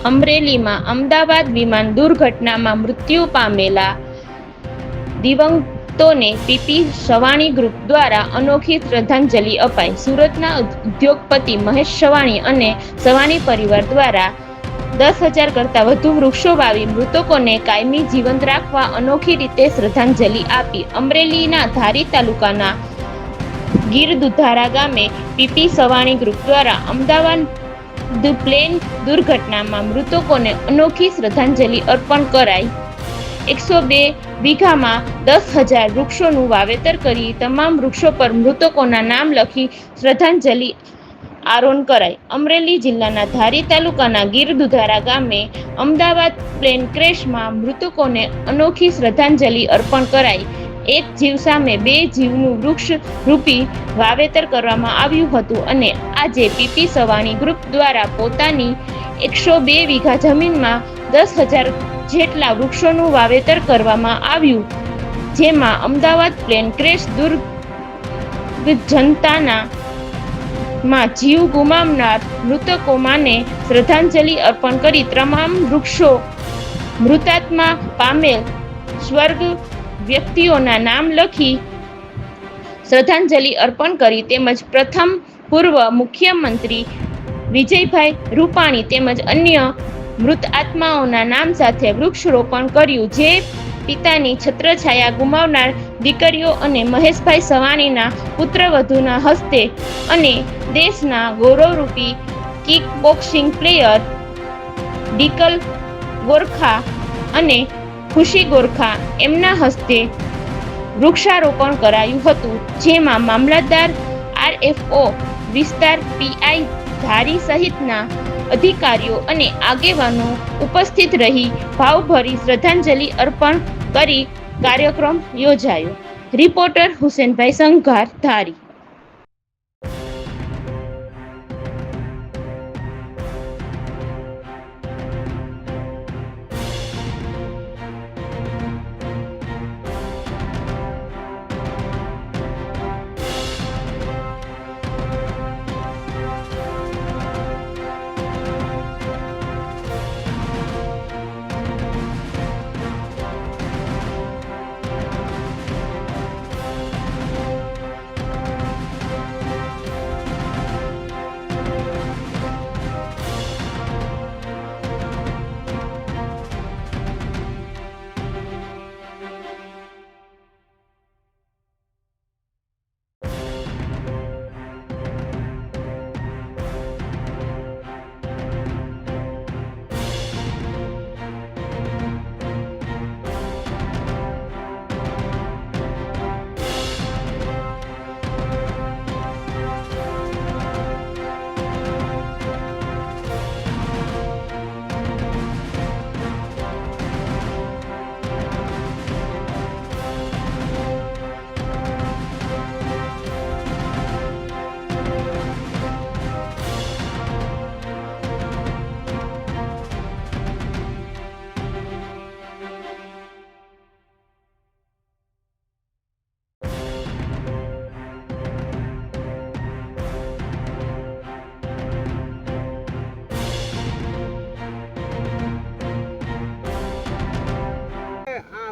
અમરેલીમાં અમદાવાદ વિમાન દુર્ઘટનામાં મૃત્યુ પામેલા દિવંગતોને પીપી સવાણી ગ્રુપ દ્વારા અનોખી શ્રદ્ધાંજલિ અપાઈ. સુરતના ઉદ્યોગપતિ મહેશ સવાણી અને સવાણી પરિવાર દ્વારા 10,000 કરતાં વધુ વૃક્ષો વાવી મૃતકોને કાયમી જીવંત રાખવા અનોખી રીતે શ્રદ્ધાંજલિ આપી. અમરેલીના ધારી તાલુકાના ગીરદુધારા ગામે પીપી સવાણી ગ્રુપ દ્વારા અમદાવાદ પ્લેન દુર્ઘટનામાં મૃતકોને અનોખી શ્રદ્ધાંજલિ અર્પણ કરાઈ. 102 વીઘામાં 10,000 વૃક્ષોનું વાવેતર કરી તમામ વૃક્ષો પર મૃતકોના નામ લખી શ્રદ્ધાંજલિ આરોન કરાઈ. અમરેલી જિલ્લાના ધારી તાલુકાના ગીરદુધારા ગામે અમદાવાદ પ્લેન ક્રેશમાં મૃતકોને અનોખી શ્રદ્ધાંજલિ અર્પણ કરાઈ. એક જીવ સામે 2 જીવનું વૃક્ષ રૂપી વાવેતર કરવામાં આવ્યું હતું અને આજે પીપી સવાણી ગ્રુપ દ્વારા પોતાની 102 વીઘા જમીનમાં 10,000 જેટલા વૃક્ષોનું વાવેતર કરવામાં આવ્યું, જેમાં અમદાવાદ પ્લેન ક્રેશ દુર્ઘટનાના માં જીવ ગુમાવનાર મૃતકોને શ્રદ્ધાંજલિ અર્પણ કરી તમામ વૃક્ષો મૃતાત્મા પામેલ સ્વર્ગ વ્યક્તિઓના નામ લખી શ્રદ્ધાંજલિ અર્પણ કરી તેમજ પ્રથમ પૂર્વ મુખ્યમંત્રી વિજયભાઈ રૂપાણી તેમજ અન્ય મૃત આત્માઓના નામ સાથે વૃક્ષરોપણ કર્યું, જે પિતાની છત્રછાયા ગુમાવનાર દીકરીઓ અને મહેશભાઈ સવાણીના પુત્રવધૂના હસ્તે અને દેશના ગૌરવરૂપી કિક બોક્સિંગ પ્લેયર ડિકલ ગોરખા અને ખુશી ગોરખા એમના હસ્તે વૃક્ષારોપણ કરાયું હતું, જેમાં મામલતદાર, આરએફઓ વિસ્તાર, પીઆઈ ધારી સહિતના અધિકારીઓ અને આગેવાનો ઉપસ્થિત રહી ભાવભરી શ્રદ્ધાંજલિ અર્પણ કરી કાર્યક્રમ યોજાયો. રિપોર્ટર હુસેનભાઈ સંઘાર, ધારી.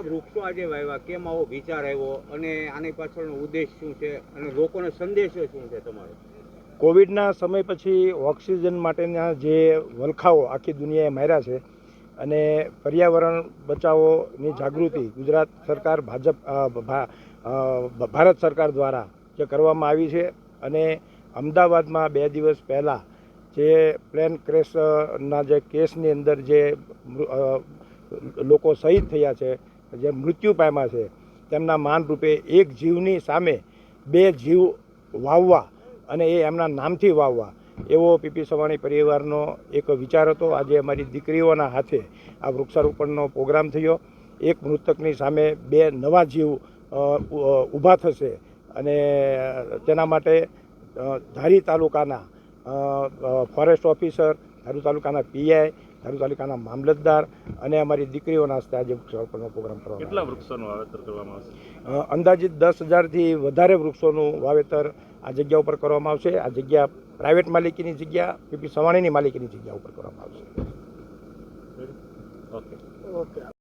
વૃક્ષો આજે વાવ્યા, કેમ આવો વિચાર આવ્યો અને આની પાછળનો ઉદ્દેશ શું છે અને લોકોને સંદેશો શું છે તમારો? કોવિડના સમય પછી ઓક્સિજન માટેના જે વલખાઓ આખી દુનિયાએ માર્યા છે અને પર્યાવરણ બચાવોની જાગૃતિ ગુજરાત સરકાર ભારત સરકાર દ્વારા જે કરવામાં આવી છે અને અમદાવાદમાં 2 દિવસ પહેલાં જે પ્લેન ક્રેશના જે કેસની અંદર જે લોકો શહીદ થયા છે, જે મૃત્યુ પામ્યા છે, તેમના માનરૂપે એક જીવની સામે 2 જીવ વાવવા અને એ એમના નામથી વાવવા એવો પીપી સવાણી પરિવારનો એક વિચાર હતો. આજે અમારી દીકરીઓના હાથે આ વૃક્ષારોપણનો પ્રોગ્રામ થયો. એક મૃતકની સામે 2 નવા જીવ ઊભા થશે અને તેના માટે ધારી તાલુકાના ફોરેસ્ટ ઓફિસર, ધારી તાલુકાના પીઆઈ, ધારી તાલુકાના મામલતદાર અને અમારી દીકરીઓના હસ્તે આજે વૃક્ષારોપણનો પ્રોગ્રામ કરવામાં. કેટલા વૃક્ષોનું વાવેતર કરવામાં આવશે? અંદાજિત 10,000થી વધારે વૃક્ષોનું વાવેતર આ જગ્યા ઉપર કરવામાં આવશે. આ જગ્યા પ્રાઇવેટ માલિકીની જગ્યા, પીપી સવાણીની માલિકીની જગ્યા ઉપર કરવામાં આવશે. Okay okay